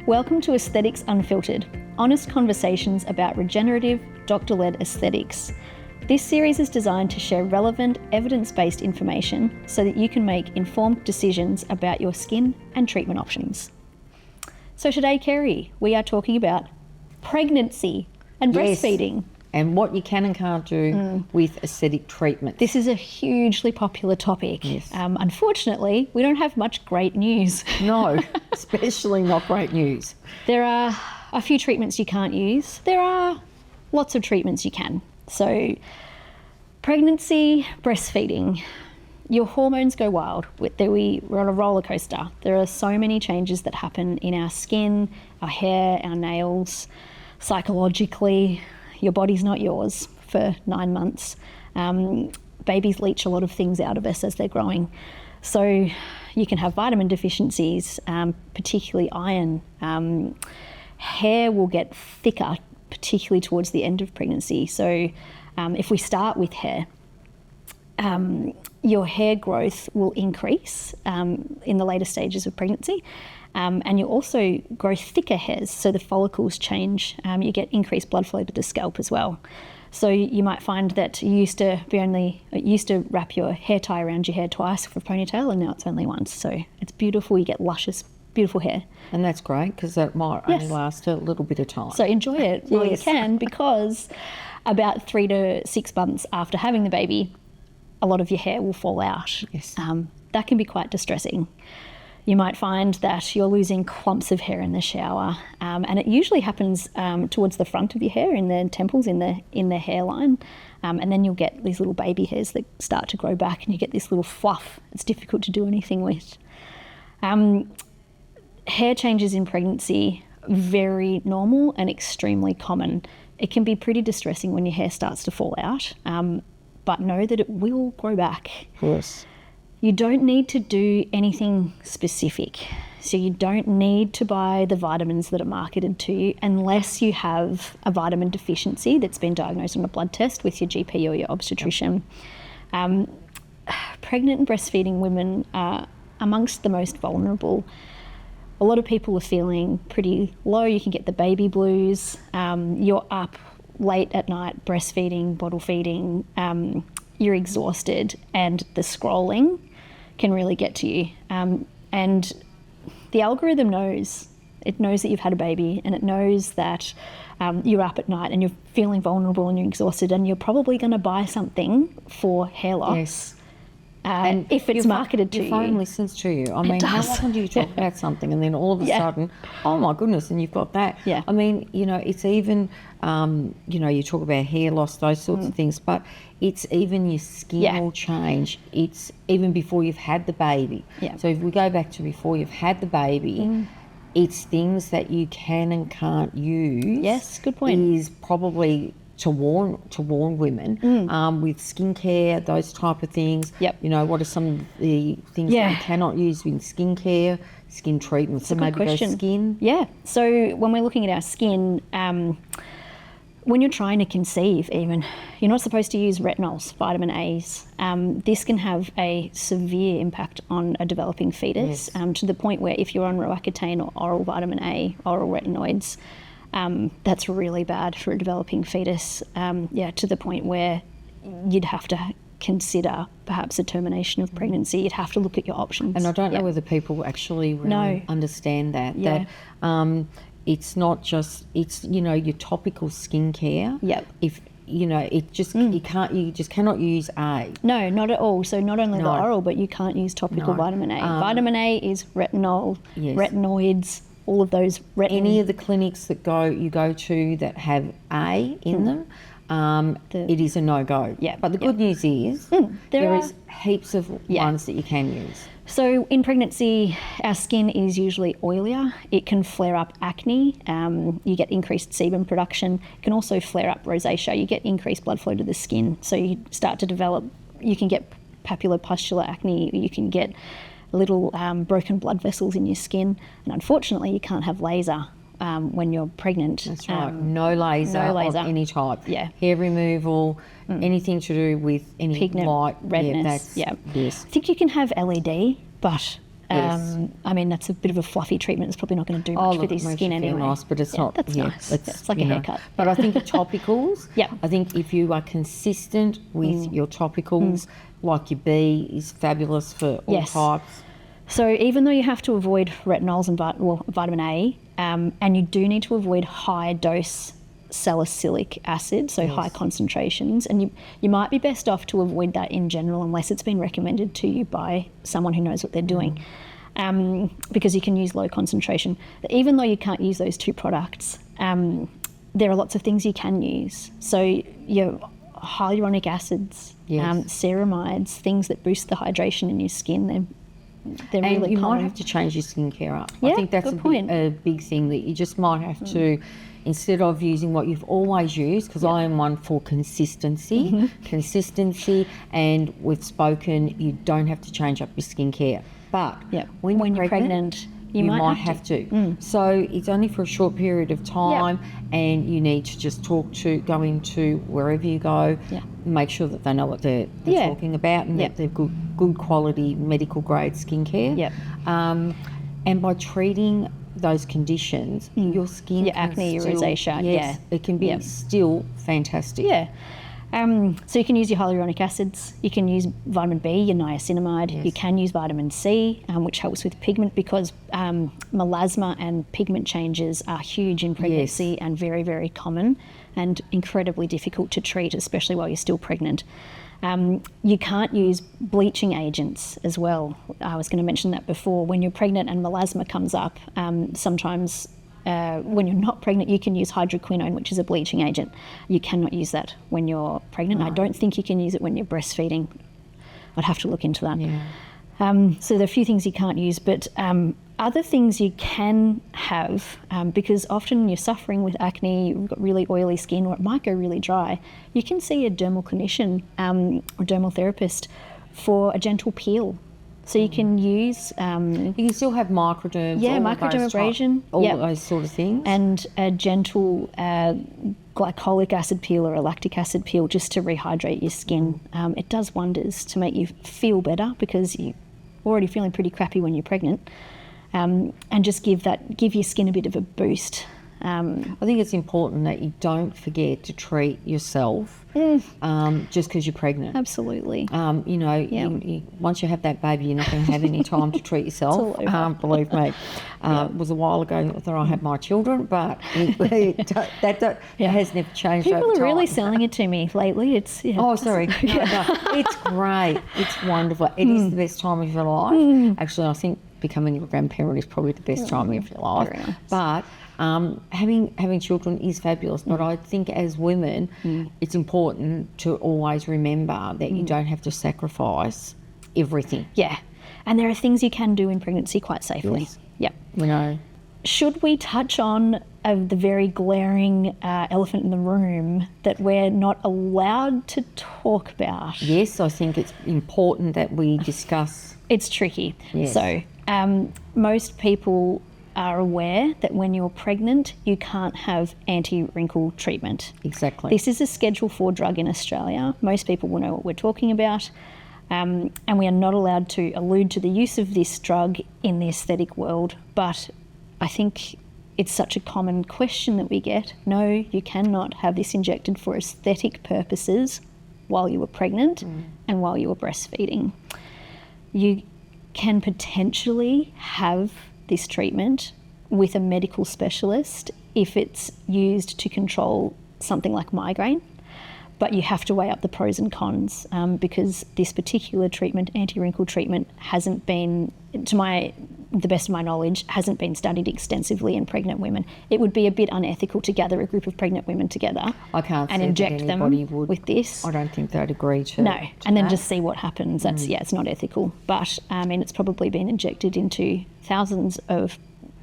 Welcome to Aesthetics Unfiltered, honest conversations about regenerative, doctor-led aesthetics. This series is designed to share relevant, evidence-based information so that you can make informed decisions about your skin and treatment options. So today, Kerry, we are talking about pregnancy and breastfeeding. And what you can and can't do with aesthetic treatment. This is a hugely popular topic. Yes. Unfortunately, we don't have much great news. No, especially not great news. There are a few treatments you can't use. There are lots of treatments you can. So pregnancy, breastfeeding, your hormones go wild. We're on a roller coaster. There are so many changes that happen in our skin, our hair, our nails, psychologically. Your body's not yours for 9 months. Babies leach a lot of things out of us as they're growing. So you can have vitamin deficiencies, particularly iron. Hair will get thicker, particularly towards the end of pregnancy. So if we start with hair, your hair growth will increase in the later stages of pregnancy. And you also grow thicker hairs, so the follicles change. You get increased blood flow to the scalp as well. So you might find that you used to wrap your hair tie around your hair twice for a ponytail, and now it's only once. So it's beautiful. You get luscious, beautiful hair. And that's great because that might only last a little bit of time. So enjoy it while you can, because about 3 to 6 months after having the baby, a lot of your hair will fall out. Yes. That can be quite distressing. You might find that you're losing clumps of hair in the shower, and it usually happens towards the front of your hair, in the temples, in the hairline, and then you'll get these little baby hairs that start to grow back, and you get this little fluff. It's difficult to do anything with. Hair changes in pregnancy, very normal and extremely common. It can be pretty distressing when your hair starts to fall out, but know that it will grow back. Yes. You don't need to do anything specific. So you don't need to buy the vitamins that are marketed to you unless you have a vitamin deficiency that's been diagnosed on a blood test with your GP or your obstetrician. Pregnant and breastfeeding women are amongst the most vulnerable. A lot of people are feeling pretty low. You can get the baby blues. You're up late at night breastfeeding, bottle feeding. You're exhausted, and the scrolling can really get to you. And the algorithm knows. It knows that you've had a baby, and it knows that you're up at night and you're feeling vulnerable and you're exhausted, and you're probably going to buy something for hair loss. Yes. And if it's marketed to you. Your phone listens to you. I mean, how often do you talk about something and then all of a sudden, oh my goodness, and you've got that. Yeah. I mean, it's even, you talk about hair loss, those sorts of things, but it's even your skin will change. It's even before you've had the baby. Yeah. So if we go back to before you've had the baby, it's things that you can and can't use. Yes, good point. Is probably to warn women with skincare, those type of things. Yep. What are some of the things that you cannot use in skincare, skin treatments? So maybe go skin. Yeah. So when we're looking at our skin, when you're trying to conceive even, you're not supposed to use retinols, vitamin A's. This can have a severe impact on a developing fetus, to the point where if you're on Roaccutane or oral vitamin A, oral retinoids, that's really bad for a developing fetus, to the point where you'd have to consider perhaps a termination of pregnancy. You'd have to look at your options. And I don't know whether people actually really understand that. Yeah. That it's not just, it's, your topical skincare. Yep. If, it just, you just cannot use A. No, not at all. So not only the oral, but you can't use topical vitamin A. Vitamin A is retinol, retinoids, all of those. Any of the clinics that you go to that have A in them, it is a no-go. Yeah. But the good news is there is heaps of ones that you can use. So in pregnancy, our skin is usually oilier. It can flare up acne. You get increased sebum production. It can also flare up rosacea. You get increased blood flow to the skin. So you start to develop, you can get papulopustular acne. You can get little broken blood vessels in your skin. And unfortunately, you can't have laser when you're pregnant. That's right. No laser of any type. Yeah. Hair removal, anything to do with any pigment, light redness. Yes. I think you can have LED, but Yes. I mean, that's a bit of a fluffy treatment. It's probably not going to do much look, with his it makes skin you feel anyway. nice, but it's not. That's nice. It's like you a know. haircut. But I think the topicals. Yep. I think if you are consistent with your topicals, like your B is fabulous for all Yes. types. So even though you have to avoid retinols and vitamin A, and you do need to avoid high dose salicylic acid, so high concentrations, and you might be best off to avoid that in general unless it's been recommended to you by someone who knows what they're doing, because you can use low concentration. Even though you can't use those two products, there are lots of things you can use. So your hyaluronic acids, ceramides, things that boost the hydration in your skin, they're And really you common. might have to change your skincare up. Yeah, I think that's good point. a big thing that you just might have to, instead of using what you've always used, because I am one for consistency, and we've spoken, you don't have to change up your skincare. But when you're pregnant, you might have to. So it's only for a short period of time, and you need to just go into wherever you go, make sure that they know what they're talking about, and that they've good quality medical grade skincare. And by treating those conditions, your skin, your acne, your rosacea, it can be still fantastic. So you can use your hyaluronic acids, you can use vitamin B, your niacinamide, you can use vitamin C, which helps with pigment, because melasma and pigment changes are huge in pregnancy and very, very common and incredibly difficult to treat, especially while you're still pregnant. You can't use bleaching agents as well. I was going to mention that before. When you're pregnant and melasma comes up, sometimes when you're not pregnant, you can use hydroquinone, which is a bleaching agent. You cannot use that when you're pregnant. I don't think you can use it when you're breastfeeding. I'd have to look into that. So there are a few things you can't use, but other things you can have, because often you're suffering with acne, you've got really oily skin, or it might go really dry. You can see a dermal clinician or dermal therapist for a gentle peel. So you can use... you can still have microderms, microdermabrasion. all those sort of things. And a gentle glycolic acid peel or a lactic acid peel just to rehydrate your skin. It does wonders to make you feel better, because you're already feeling pretty crappy when you're pregnant. And just give your skin a bit of a boost. I think it's important that you don't forget to treat yourself just because you're pregnant. Absolutely. Once you have that baby, you're not going to have any time to treat yourself. Believe me. It was a while ago that I had my children, but that has never changed over time. People are really selling it to me lately. It's Oh, sorry. No, it's great. It's wonderful. It is the best time of your life. Actually, I think becoming a grandparent is probably the best time of your life. Very nice. But having children is fabulous. But I think as women, it's important to always remember that you don't have to sacrifice everything. Yeah. And there are things you can do in pregnancy quite safely. Yes. Yep. We know. Should we touch on the very glaring elephant in the room that we're not allowed to talk about? Yes, I think it's important that we discuss. It's tricky. Yes. So most people are aware that when you're pregnant, you can't have anti-wrinkle treatment. Exactly. This is a Schedule 4 drug in Australia. Most people will know what we're talking about. And we are not allowed to allude to the use of this drug in the aesthetic world. But I think it's such a common question that we get. No, you cannot have this injected for aesthetic purposes while you were pregnant and while you were breastfeeding. You can potentially have this treatment with a medical specialist if it's used to control something like migraine, but you have to weigh up the pros and cons, because this particular treatment, anti-wrinkle treatment, hasn't been, the best of my knowledge, hasn't been studied extensively in pregnant women. It would be a bit unethical to gather a group of pregnant women together and inject them with this. I don't think they'd agree to. No, and then just see what happens. That's it's not ethical. But it's probably been injected into thousands of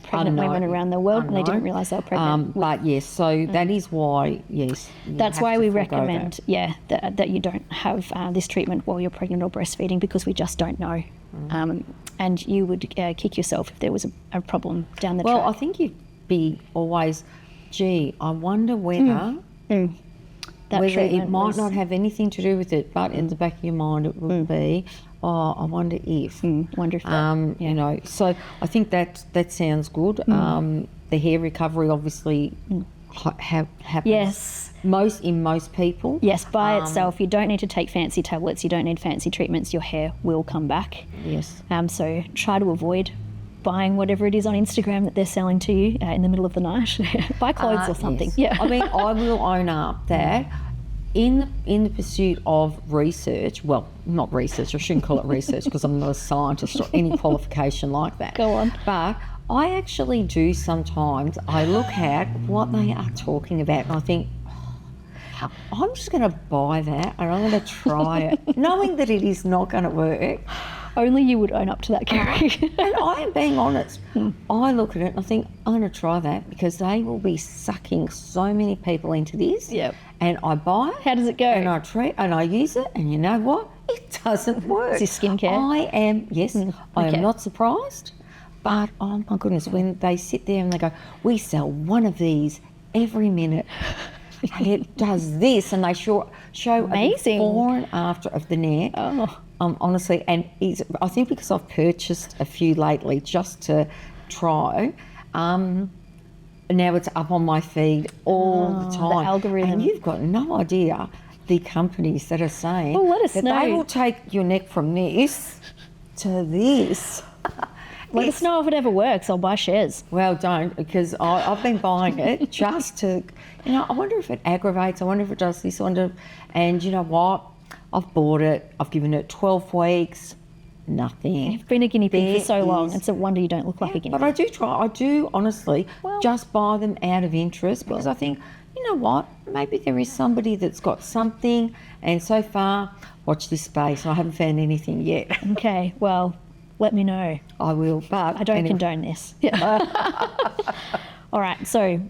pregnant women around the world, and they didn't realise they were pregnant. But yes, so that is why, yes. That's why we recommend, that you don't have this treatment while you're pregnant or breastfeeding, because we just don't know. And you would kick yourself if there was a problem down the track. Well, I think you'd be always, I wonder whether it might not have anything to do with it, but in the back of your mind it would be, oh, I wonder if. Wonder if that, You know, so I think that sounds good. The hair recovery obviously happens. Yes. In most people. Yes, by itself, you don't need to take fancy tablets, you don't need fancy treatments, your hair will come back. Yes. So try to avoid buying whatever it is on Instagram that they're selling to you in the middle of the night. Buy clothes or something. Yes. Yeah. I mean, I will own up that in the pursuit of research, well, not research, I shouldn't call it research because I'm not a scientist or any qualification like that. Go on. But I actually do sometimes, I look at what they are talking about and I think, I'm just going to buy that and I'm going to try it, knowing that it is not going to work. Only you would own up to that, Kerry. And I am being honest. I look at it and I think, I'm going to try that because they will be sucking so many people into this. Yep. And I buy it. How does it go? And I treat and I use it and you know what? It doesn't work. Is this skincare? I am Okay. not surprised. But oh my goodness, when they sit there and they go, we sell one of these every minute. And it does this, and they show Amazing. a before and after of the neck. Oh. Honestly, and I think because I've purchased a few lately just to try, now it's up on my feed all the time. The algorithm. And you've got no idea the companies that are saying Well, let us that know. they will take your neck from this to this. Let us know if it ever works. I'll buy shares. Well, don't, because I've been buying it just to, I wonder if it aggravates, I wonder if it does this, and you know what? I've bought it, I've given it 12 weeks, nothing. You've been a guinea pig for so long. is- It's a wonder you don't look like a guinea But pig. I do honestly Well- just buy them out of interest because I think, you know what, maybe there is somebody that's got something, and so far, watch this space, I haven't found anything yet. Okay, well, let me know. I will, but I don't anyway. condone this. Yeah. All right, so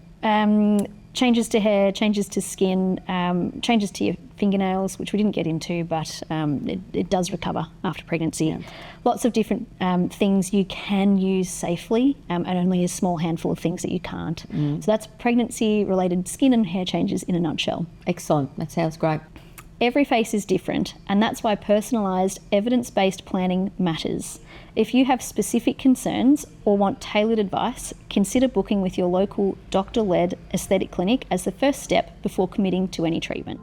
changes to hair, changes to skin, changes to your fingernails, which we didn't get into, but it does recover after pregnancy. Yeah. Lots of different things you can use safely, and only a small handful of things that you can't. So that's pregnancy-related skin and hair changes in a nutshell. Excellent, that sounds great. Every face is different, and that's why personalised, evidence-based planning matters. If you have specific concerns or want tailored advice, consider booking with your local doctor-led aesthetic clinic as the first step before committing to any treatment.